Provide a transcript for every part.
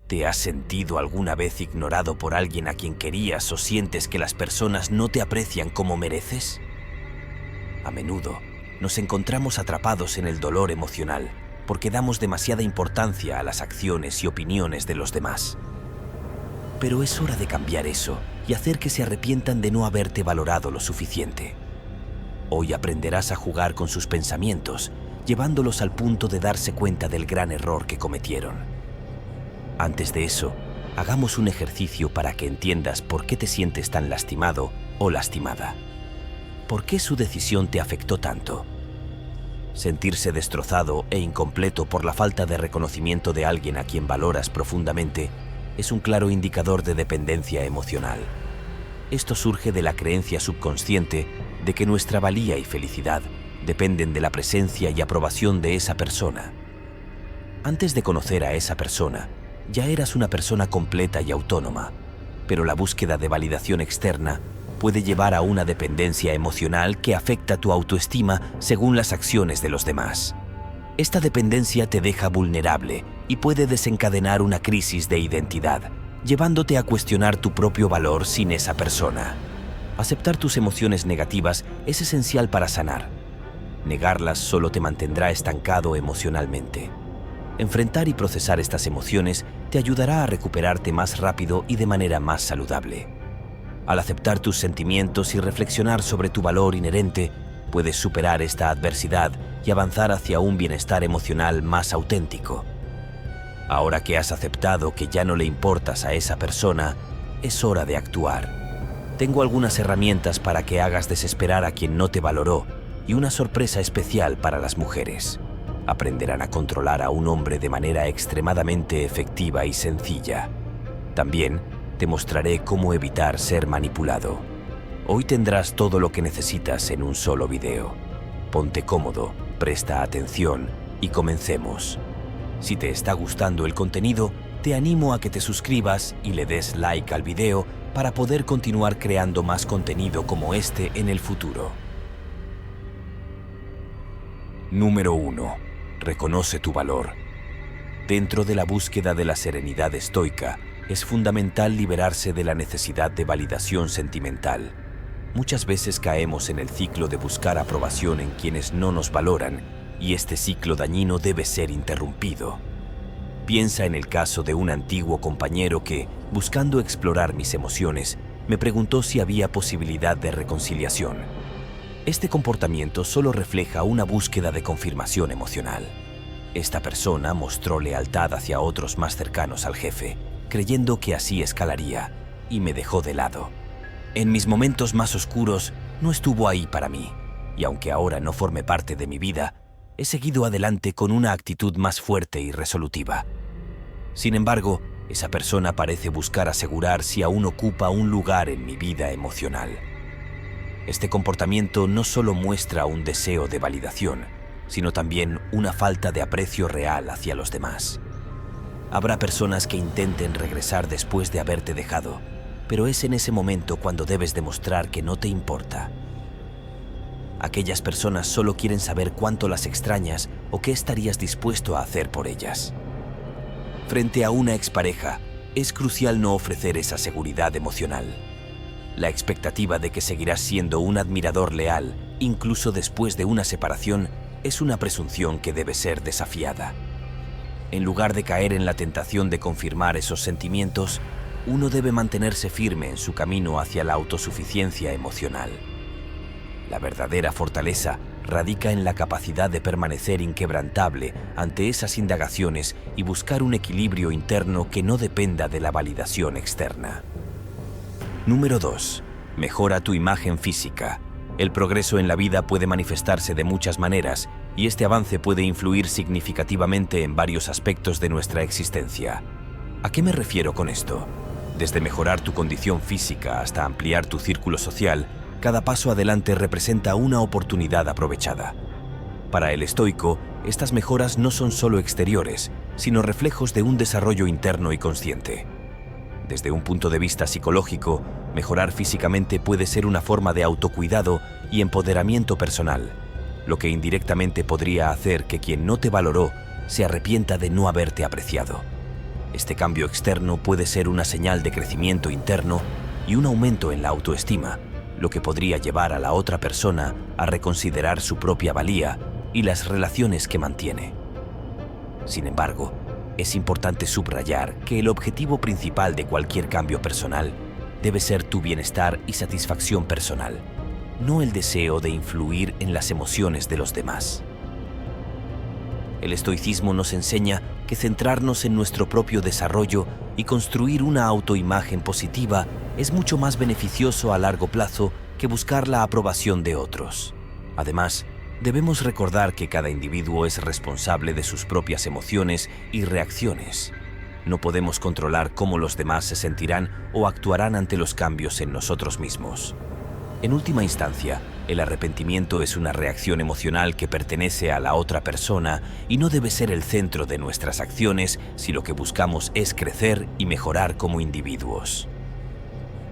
¿Te has sentido alguna vez ignorado por alguien a quien querías o sientes que las personas no te aprecian como mereces? A menudo nos encontramos atrapados en el dolor emocional porque damos demasiada importancia a las acciones y opiniones de los demás. Pero es hora de cambiar eso y hacer que se arrepientan de no haberte valorado lo suficiente. Hoy aprenderás a jugar con sus pensamientos, llevándolos al punto de darse cuenta del gran error que cometieron. Antes de eso, hagamos un ejercicio para que entiendas por qué te sientes tan lastimado o lastimada. ¿Por qué su decisión te afectó tanto? Sentirse destrozado e incompleto por la falta de reconocimiento de alguien a quien valoras profundamente es un claro indicador de dependencia emocional. Esto surge de la creencia subconsciente de que nuestra valía y felicidad dependen de la presencia y aprobación de esa persona. Antes de conocer a esa persona, ya eras una persona completa y autónoma, pero la búsqueda de validación externa puede llevar a una dependencia emocional que afecta tu autoestima según las acciones de los demás. Esta dependencia te deja vulnerable y puede desencadenar una crisis de identidad, llevándote a cuestionar tu propio valor sin esa persona. Aceptar tus emociones negativas es esencial para sanar. Negarlas solo te mantendrá estancado emocionalmente. Enfrentar y procesar estas emociones te ayudará a recuperarte más rápido y de manera más saludable. Al aceptar tus sentimientos y reflexionar sobre tu valor inherente, puedes superar esta adversidad y avanzar hacia un bienestar emocional más auténtico. Ahora que has aceptado que ya no le importas a esa persona, es hora de actuar. Tengo algunas herramientas para que hagas desesperar a quien no te valoró y una sorpresa especial para las mujeres. Aprenderán a controlar a un hombre de manera extremadamente efectiva y sencilla. También te mostraré cómo evitar ser manipulado. Hoy tendrás todo lo que necesitas en un solo video. Ponte cómodo, presta atención y comencemos. Si te está gustando el contenido, te animo a que te suscribas y le des like al video para poder continuar creando más contenido como este en el futuro. Número 1. Reconoce tu valor. Dentro de la búsqueda de la serenidad estoica, es fundamental liberarse de la necesidad de validación sentimental. Muchas veces caemos en el ciclo de buscar aprobación en quienes no nos valoran, y este ciclo dañino debe ser interrumpido. Piensa en el caso de un antiguo compañero que, buscando explorar mis emociones, me preguntó si había posibilidad de reconciliación. Este comportamiento solo refleja una búsqueda de confirmación emocional. Esta persona mostró lealtad hacia otros más cercanos al jefe, creyendo que así escalaría, y me dejó de lado. En mis momentos más oscuros, no estuvo ahí para mí, y aunque ahora no forme parte de mi vida, he seguido adelante con una actitud más fuerte y resolutiva. Sin embargo, esa persona parece buscar asegurar si aún ocupa un lugar en mi vida emocional. Este comportamiento no solo muestra un deseo de validación, sino también una falta de aprecio real hacia los demás. Habrá personas que intenten regresar después de haberte dejado, pero es en ese momento cuando debes demostrar que no te importa. Aquellas personas solo quieren saber cuánto las extrañas o qué estarías dispuesto a hacer por ellas. Frente a una expareja, es crucial no ofrecer esa seguridad emocional. La expectativa de que seguirás siendo un admirador leal, incluso después de una separación, es una presunción que debe ser desafiada. En lugar de caer en la tentación de confirmar esos sentimientos, uno debe mantenerse firme en su camino hacia la autosuficiencia emocional. La verdadera fortaleza radica en la capacidad de permanecer inquebrantable ante esas indagaciones y buscar un equilibrio interno que no dependa de la validación externa. Número 2. Mejora tu imagen física. El progreso en la vida puede manifestarse de muchas maneras y este avance puede influir significativamente en varios aspectos de nuestra existencia. ¿A qué me refiero con esto? Desde mejorar tu condición física hasta ampliar tu círculo social, cada paso adelante representa una oportunidad aprovechada. Para el estoico, estas mejoras no son solo exteriores, sino reflejos de un desarrollo interno y consciente. Desde un punto de vista psicológico, mejorar físicamente puede ser una forma de autocuidado y empoderamiento personal, lo que indirectamente podría hacer que quien no te valoró se arrepienta de no haberte apreciado. Este cambio externo puede ser una señal de crecimiento interno y un aumento en la autoestima, lo que podría llevar a la otra persona a reconsiderar su propia valía y las relaciones que mantiene. Sin embargo, es importante subrayar que el objetivo principal de cualquier cambio personal debe ser tu bienestar y satisfacción personal, no el deseo de influir en las emociones de los demás. El estoicismo nos enseña que centrarnos en nuestro propio desarrollo y construir una autoimagen positiva es mucho más beneficioso a largo plazo que buscar la aprobación de otros. Además, debemos recordar que cada individuo es responsable de sus propias emociones y reacciones. No podemos controlar cómo los demás se sentirán o actuarán ante los cambios en nosotros mismos. En última instancia, el arrepentimiento es una reacción emocional que pertenece a la otra persona y no debe ser el centro de nuestras acciones si lo que buscamos es crecer y mejorar como individuos.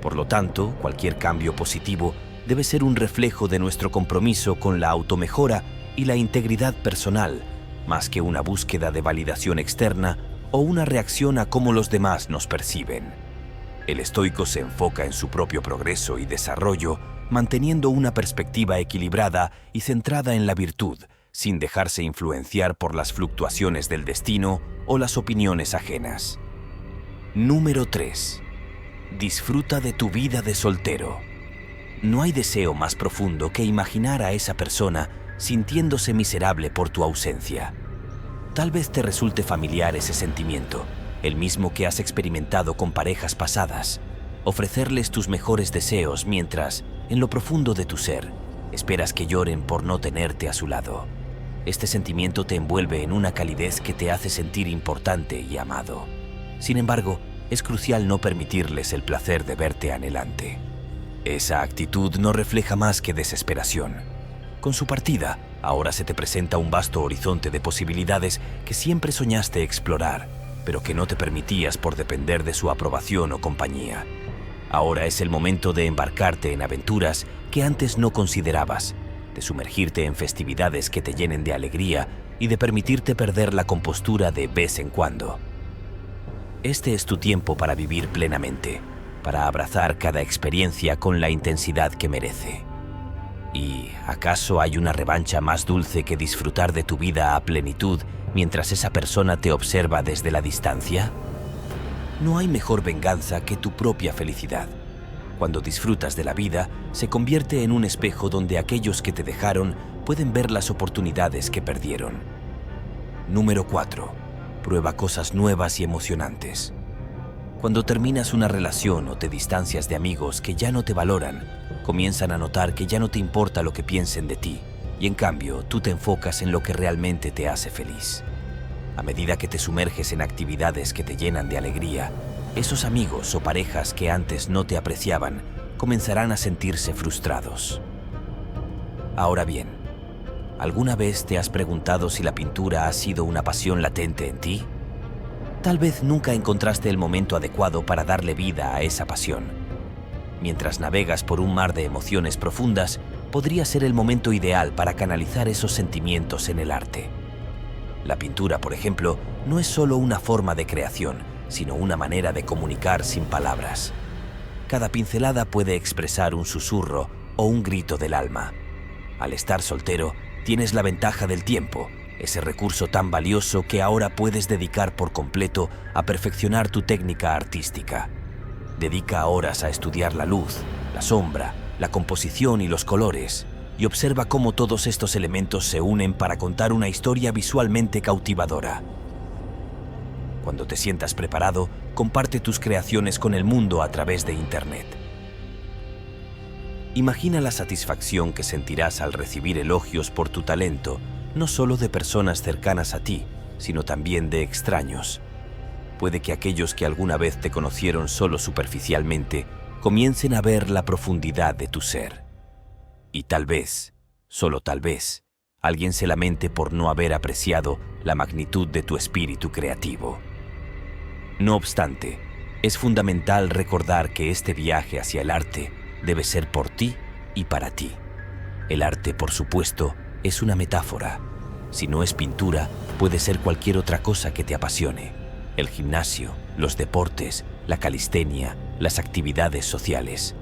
Por lo tanto, cualquier cambio positivo debe ser un reflejo de nuestro compromiso con la automejora y la integridad personal, más que una búsqueda de validación externa o una reacción a cómo los demás nos perciben. El estoico se enfoca en su propio progreso y desarrollo, manteniendo una perspectiva equilibrada y centrada en la virtud, sin dejarse influenciar por las fluctuaciones del destino o las opiniones ajenas. Número 3. Disfruta de tu vida de soltero. No hay deseo más profundo que imaginar a esa persona sintiéndose miserable por tu ausencia. Tal vez te resulte familiar ese sentimiento, el mismo que has experimentado con parejas pasadas. Ofrecerles tus mejores deseos mientras, en lo profundo de tu ser, esperas que lloren por no tenerte a su lado. Este sentimiento te envuelve en una calidez que te hace sentir importante y amado. Sin embargo, es crucial no permitirles el placer de verte anhelante. Esa actitud no refleja más que desesperación. Con su partida, ahora se te presenta un vasto horizonte de posibilidades que siempre soñaste explorar, pero que no te permitías por depender de su aprobación o compañía. Ahora es el momento de embarcarte en aventuras que antes no considerabas, de sumergirte en festividades que te llenen de alegría y de permitirte perder la compostura de vez en cuando. Este es tu tiempo para vivir plenamente, para abrazar cada experiencia con la intensidad que merece. ¿Y acaso hay una revancha más dulce que disfrutar de tu vida a plenitud mientras esa persona te observa desde la distancia? No hay mejor venganza que tu propia felicidad. Cuando disfrutas de la vida, se convierte en un espejo donde aquellos que te dejaron pueden ver las oportunidades que perdieron. Número 4. Prueba cosas nuevas y emocionantes. Cuando terminas una relación o te distancias de amigos que ya no te valoran, comienzan a notar que ya no te importa lo que piensen de ti, y en cambio tú te enfocas en lo que realmente te hace feliz. A medida que te sumerges en actividades que te llenan de alegría, esos amigos o parejas que antes no te apreciaban comenzarán a sentirse frustrados. Ahora bien, ¿alguna vez te has preguntado si la pintura ha sido una pasión latente en ti? Tal vez nunca encontraste el momento adecuado para darle vida a esa pasión. Mientras navegas por un mar de emociones profundas, podría ser el momento ideal para canalizar esos sentimientos en el arte. La pintura, por ejemplo, no es solo una forma de creación, sino una manera de comunicar sin palabras. Cada pincelada puede expresar un susurro o un grito del alma. Al estar soltero, tienes la ventaja del tiempo, ese recurso tan valioso que ahora puedes dedicar por completo a perfeccionar tu técnica artística. Dedica horas a estudiar la luz, la sombra, la composición y los colores, y observa cómo todos estos elementos se unen para contar una historia visualmente cautivadora. Cuando te sientas preparado, comparte tus creaciones con el mundo a través de Internet. Imagina la satisfacción que sentirás al recibir elogios por tu talento, no solo de personas cercanas a ti, sino también de extraños. Puede que aquellos que alguna vez te conocieron solo superficialmente comiencen a ver la profundidad de tu ser. Y tal vez, solo tal vez, alguien se lamente por no haber apreciado la magnitud de tu espíritu creativo. No obstante, es fundamental recordar que este viaje hacia el arte debe ser por ti y para ti. El arte, por supuesto, es una metáfora. Si no es pintura, puede ser cualquier otra cosa que te apasione. el gimnasio, los deportes, la calistenia, las actividades sociales.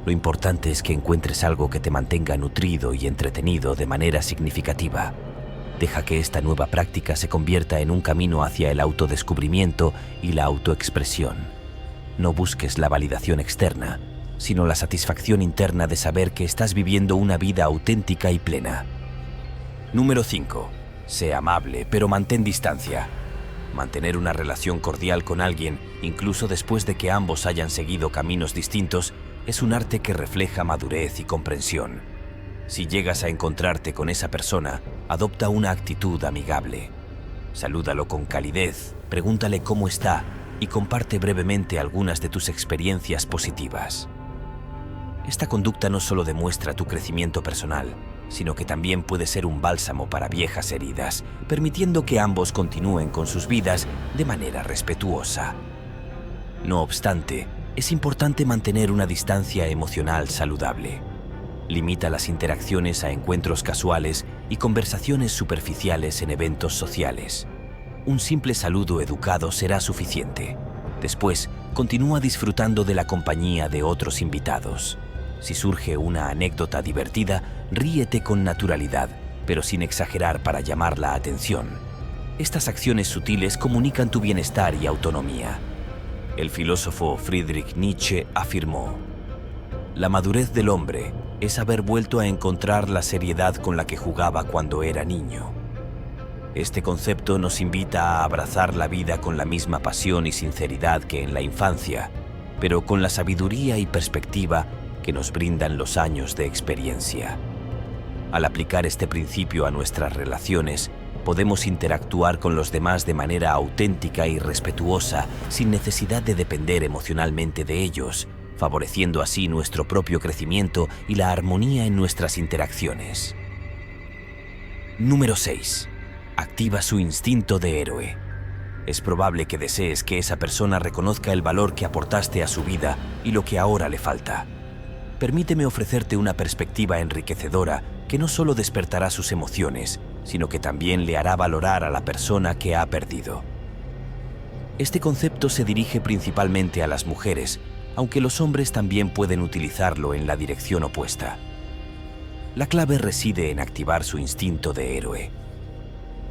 Lo importante es que encuentres algo que te mantenga nutrido y entretenido de manera significativa. Deja que esta nueva práctica se convierta en un camino hacia el autodescubrimiento y la autoexpresión. No busques la validación externa, sino la satisfacción interna de saber que estás viviendo una vida auténtica y plena. Número 5. Sé amable, pero mantén distancia. Mantener una relación cordial con alguien, incluso después de que ambos hayan seguido caminos distintos, es un arte que refleja madurez y comprensión. Si llegas a encontrarte con esa persona, adopta una actitud amigable. Salúdalo con calidez, pregúntale cómo está y comparte brevemente algunas de tus experiencias positivas. Esta conducta no solo demuestra tu crecimiento personal, sino que también puede ser un bálsamo para viejas heridas, permitiendo que ambos continúen con sus vidas de manera respetuosa. No obstante, es importante mantener una distancia emocional saludable. Limita las interacciones a encuentros casuales y conversaciones superficiales en eventos sociales. Un simple saludo educado será suficiente. Después, continúa disfrutando de la compañía de otros invitados. Si surge una anécdota divertida, ríete con naturalidad, pero sin exagerar para llamar la atención. Estas acciones sutiles comunican tu bienestar y autonomía. El filósofo Friedrich Nietzsche afirmó: «La madurez del hombre es haber vuelto a encontrar la seriedad con la que jugaba cuando era niño». Este concepto nos invita a abrazar la vida con la misma pasión y sinceridad que en la infancia, pero con la sabiduría y perspectiva que nos brindan los años de experiencia. Al aplicar este principio a nuestras relaciones, podemos interactuar con los demás de manera auténtica y respetuosa, sin necesidad de depender emocionalmente de ellos, favoreciendo así nuestro propio crecimiento y la armonía en nuestras interacciones. Número 6. Activa su instinto de héroe. Es probable que desees que esa persona reconozca el valor que aportaste a su vida y lo que ahora le falta. Permíteme ofrecerte una perspectiva enriquecedora que no solo despertará sus emociones, sino que también le hará valorar a la persona que ha perdido. Este concepto se dirige principalmente a las mujeres, aunque los hombres también pueden utilizarlo en la dirección opuesta. La clave reside en activar su instinto de héroe.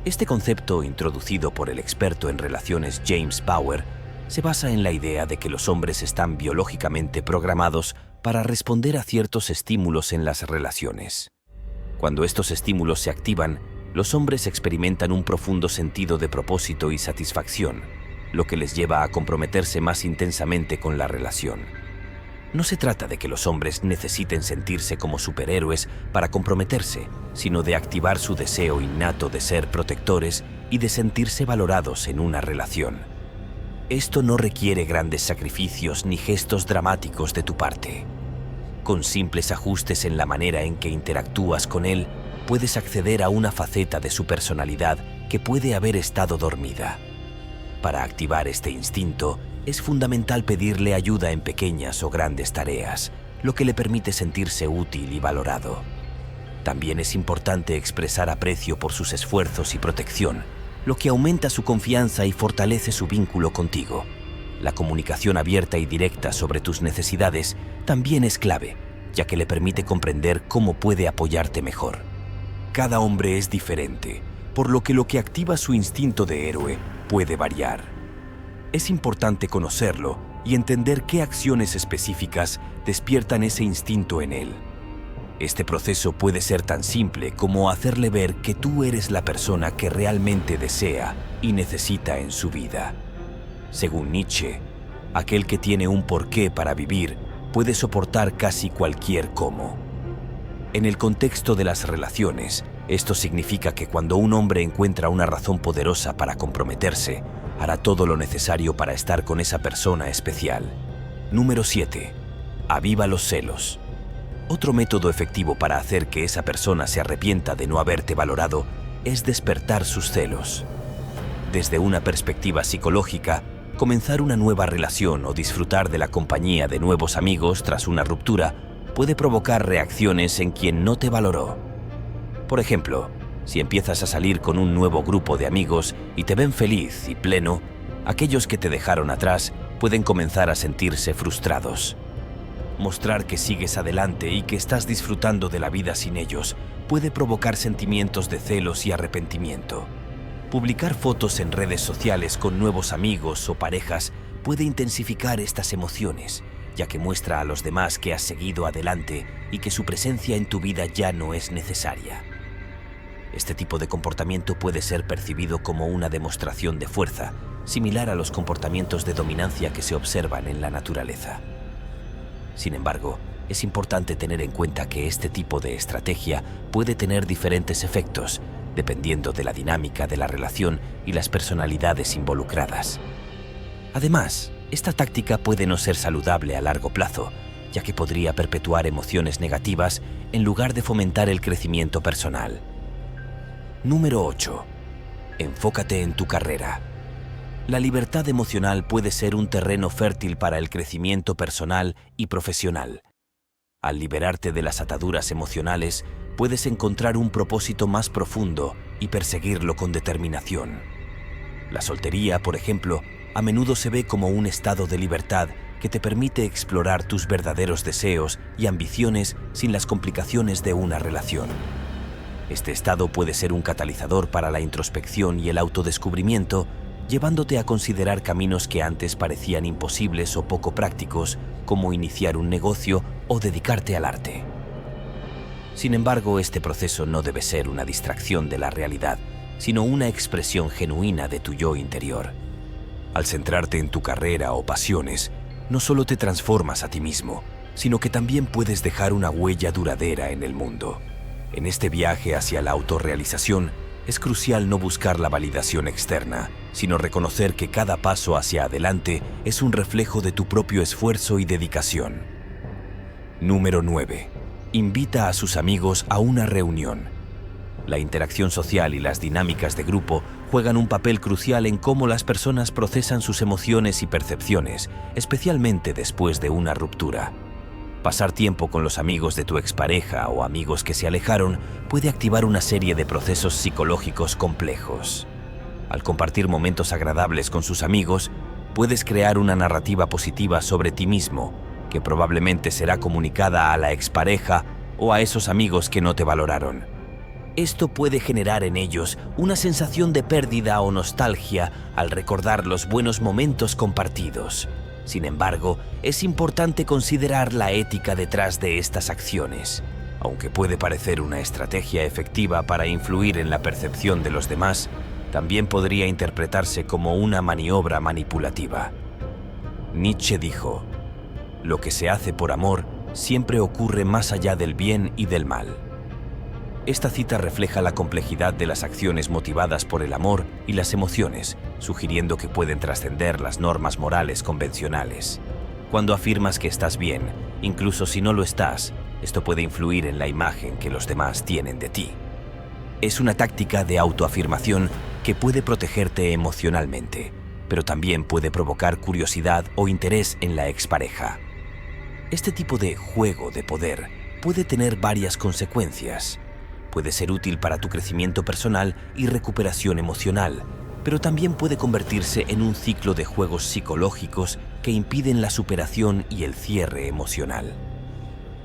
Este concepto, introducido por el experto en relaciones James Bauer, se basa en la idea de que los hombres están biológicamente programados para responder a ciertos estímulos en las relaciones. Cuando estos estímulos se activan, los hombres experimentan un profundo sentido de propósito y satisfacción, lo que les lleva a comprometerse más intensamente con la relación. No se trata de que los hombres necesiten sentirse como superhéroes para comprometerse, sino de activar su deseo innato de ser protectores y de sentirse valorados en una relación. Esto no requiere grandes sacrificios ni gestos dramáticos de tu parte. Con simples ajustes en la manera en que interactúas con él, puedes acceder a una faceta de su personalidad que puede haber estado dormida. Para activar este instinto, es fundamental pedirle ayuda en pequeñas o grandes tareas, lo que le permite sentirse útil y valorado. También es importante expresar aprecio por sus esfuerzos y protección, lo que aumenta su confianza y fortalece su vínculo contigo. La comunicación abierta y directa sobre tus necesidades también es clave, ya que le permite comprender cómo puede apoyarte mejor. Cada hombre es diferente, por lo que activa su instinto de héroe puede variar. Es importante conocerlo y entender qué acciones específicas despiertan ese instinto en él. Este proceso puede ser tan simple como hacerle ver que tú eres la persona que realmente desea y necesita en su vida. Según Nietzsche, aquel que tiene un porqué para vivir puede soportar casi cualquier cómo. En el contexto de las relaciones, esto significa que cuando un hombre encuentra una razón poderosa para comprometerse, hará todo lo necesario para estar con esa persona especial. Número 7. Aviva los celos. Otro método efectivo para hacer que esa persona se arrepienta de no haberte valorado es despertar sus celos. Desde una perspectiva psicológica, comenzar una nueva relación o disfrutar de la compañía de nuevos amigos tras una ruptura puede provocar reacciones en quien no te valoró. Por ejemplo, si empiezas a salir con un nuevo grupo de amigos y te ven feliz y pleno, Aquellos que te dejaron atrás pueden comenzar a sentirse frustrados. Mostrar que sigues adelante y que estás disfrutando de la vida sin ellos puede provocar sentimientos de celos y arrepentimiento. Publicar fotos en redes sociales con nuevos amigos o parejas puede intensificar estas emociones, ya que muestra a los demás que has seguido adelante y que su presencia en tu vida ya no es necesaria. Este tipo de comportamiento puede ser percibido como una demostración de fuerza, similar a los comportamientos de dominancia que se observan en la naturaleza. Sin embargo, es importante tener en cuenta que este tipo de estrategia puede tener diferentes efectos, dependiendo de la dinámica de la relación y las personalidades involucradas. Además, esta táctica puede no ser saludable a largo plazo, ya que podría perpetuar emociones negativas en lugar de fomentar el crecimiento personal. Número 8. Enfócate en tu carrera. La libertad emocional puede ser un terreno fértil para el crecimiento personal y profesional. Al liberarte de las ataduras emocionales, puedes encontrar un propósito más profundo y perseguirlo con determinación. La soltería, por ejemplo, a menudo se ve como un estado de libertad que te permite explorar tus verdaderos deseos y ambiciones sin las complicaciones de una relación. Este estado puede ser un catalizador para la introspección y el autodescubrimiento, llevándote a considerar caminos que antes parecían imposibles o poco prácticos, como iniciar un negocio o dedicarte al arte. Sin embargo, este proceso no debe ser una distracción de la realidad, sino una expresión genuina de tu yo interior. Al centrarte en tu carrera o pasiones, no solo te transformas a ti mismo, sino que también puedes dejar una huella duradera en el mundo. En este viaje hacia la autorrealización, es crucial no buscar la validación externa, sino reconocer que cada paso hacia adelante es un reflejo de tu propio esfuerzo y dedicación. Número 9. Invita a sus amigos a una reunión. La interacción social y las dinámicas de grupo juegan un papel crucial en cómo las personas procesan sus emociones y percepciones, especialmente después de una ruptura. Pasar tiempo con los amigos de tu expareja o amigos que se alejaron puede activar una serie de procesos psicológicos complejos. Al compartir momentos agradables con sus amigos, puedes crear una narrativa positiva sobre ti mismo, que probablemente será comunicada a la expareja o a esos amigos que no te valoraron. Esto puede generar en ellos una sensación de pérdida o nostalgia al recordar los buenos momentos compartidos. Sin embargo, es importante considerar la ética detrás de estas acciones. Aunque puede parecer una estrategia efectiva para influir en la percepción de los demás, también podría interpretarse como una maniobra manipulativa. Nietzsche dijo: "Lo que se hace por amor siempre ocurre más allá del bien y del mal". Esta cita refleja la complejidad de las acciones motivadas por el amor y las emociones, sugiriendo que pueden trascender las normas morales convencionales. Cuando afirmas que estás bien, incluso si no lo estás, esto puede influir en la imagen que los demás tienen de ti. Es una táctica de autoafirmación que puede protegerte emocionalmente, pero también puede provocar curiosidad o interés en la expareja. Este tipo de juego de poder puede tener varias consecuencias. Puede ser útil para tu crecimiento personal y recuperación emocional, pero también puede convertirse en un ciclo de juegos psicológicos que impiden la superación y el cierre emocional.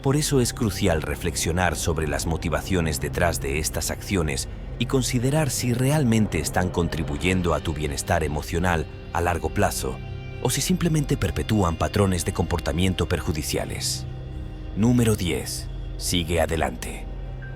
Por eso es crucial reflexionar sobre las motivaciones detrás de estas acciones y considerar si realmente están contribuyendo a tu bienestar emocional a largo plazo o si simplemente perpetúan patrones de comportamiento perjudiciales. Número 10. Sigue adelante.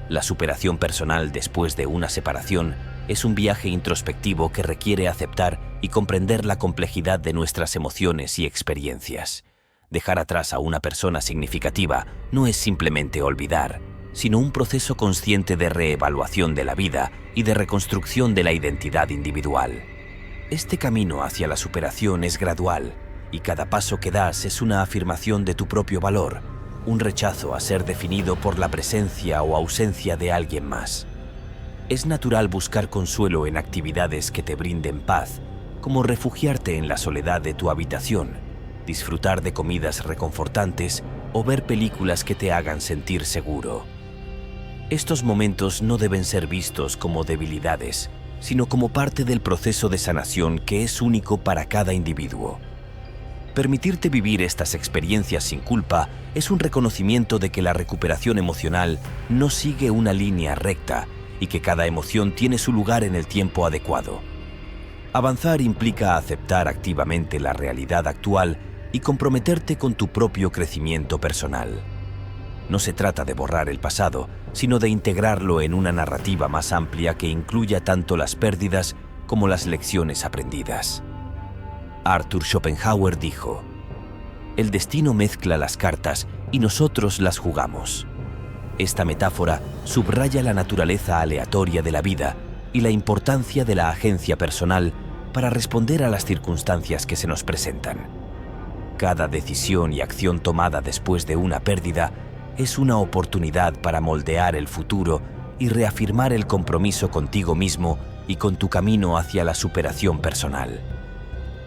La superación personal después de una separación es un viaje introspectivo que requiere aceptar y comprender la complejidad de nuestras emociones y experiencias. Dejar atrás a una persona significativa no es simplemente olvidar, sino un proceso consciente de reevaluación de la vida y de reconstrucción de la identidad individual. Este camino hacia la superación es gradual, y cada paso que das es una afirmación de tu propio valor, un rechazo a ser definido por la presencia o ausencia de alguien más. Es natural buscar consuelo en actividades que te brinden paz, como refugiarte en la soledad de tu habitación, disfrutar de comidas reconfortantes o ver películas que te hagan sentir seguro. Estos momentos no deben ser vistos como debilidades, sino como parte del proceso de sanación que es único para cada individuo. Permitirte vivir estas experiencias sin culpa es un reconocimiento de que la recuperación emocional no sigue una línea recta y que cada emoción tiene su lugar en el tiempo adecuado. Avanzar implica aceptar activamente la realidad actual y comprometerte con tu propio crecimiento personal. No se trata de borrar el pasado, sino de integrarlo en una narrativa más amplia que incluya tanto las pérdidas como las lecciones aprendidas. Arthur Schopenhauer dijo: "El destino mezcla las cartas y nosotros las jugamos". Esta metáfora subraya la naturaleza aleatoria de la vida y la importancia de la agencia personal para responder a las circunstancias que se nos presentan. Cada decisión y acción tomada después de una pérdida es una oportunidad para moldear el futuro y reafirmar el compromiso contigo mismo y con tu camino hacia la superación personal.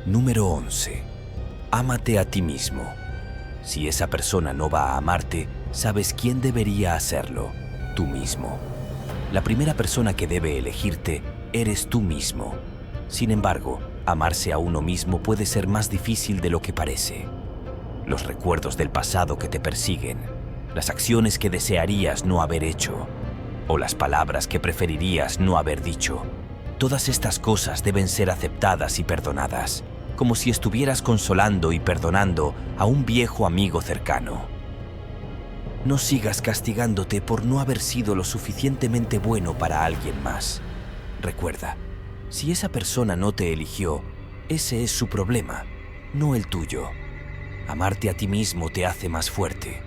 Número 11. Ámate a ti mismo. Si esa persona no va a amarte, sabes quién debería hacerlo: tú mismo. La primera persona que debe elegirte eres tú mismo. Sin embargo, amarse a uno mismo puede ser más difícil de lo que parece. Los recuerdos del pasado que te persiguen, las acciones que desearías no haber hecho, o las palabras que preferirías no haber dicho, todas estas cosas deben ser aceptadas y perdonadas, como si estuvieras consolando y perdonando a un viejo amigo cercano. No sigas castigándote por no haber sido lo suficientemente bueno para alguien más. Recuerda, si esa persona no te eligió, ese es su problema, no el tuyo. Amarte a ti mismo te hace más fuerte.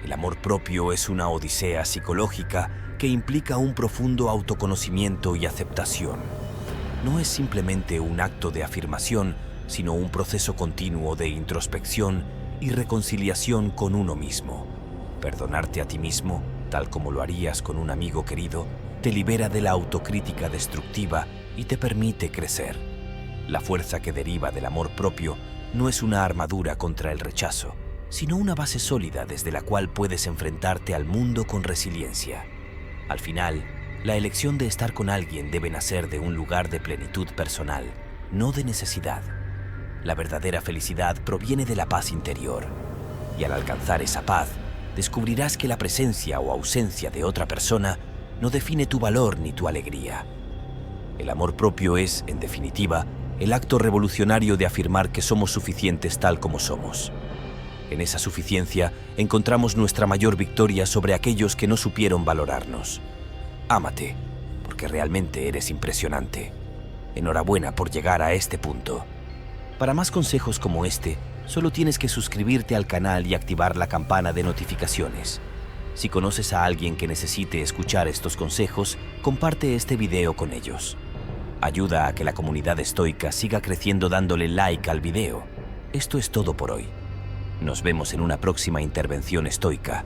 El amor propio es una odisea psicológica que implica un profundo autoconocimiento y aceptación. No es simplemente un acto de afirmación, sino un proceso continuo de introspección y reconciliación con uno mismo. Perdonarte a ti mismo, tal como lo harías con un amigo querido, te libera de la autocrítica destructiva y te permite crecer. La fuerza que deriva del amor propio no es una armadura contra el rechazo, sino una base sólida desde la cual puedes enfrentarte al mundo con resiliencia. Al final, la elección de estar con alguien debe nacer de un lugar de plenitud personal, no de necesidad. La verdadera felicidad proviene de la paz interior, y al alcanzar esa paz, descubrirás que la presencia o ausencia de otra persona no define tu valor ni tu alegría. El amor propio es, en definitiva, el acto revolucionario de afirmar que somos suficientes tal como somos. En esa suficiencia encontramos nuestra mayor victoria sobre aquellos que no supieron valorarnos. Ámate, porque realmente eres impresionante. Enhorabuena por llegar a este punto. Para más consejos como este, solo tienes que suscribirte al canal y activar la campana de notificaciones. Si conoces a alguien que necesite escuchar estos consejos, comparte este video con ellos. Ayuda a que la comunidad estoica siga creciendo dándole like al video. Esto es todo por hoy. Nos vemos en una próxima intervención estoica.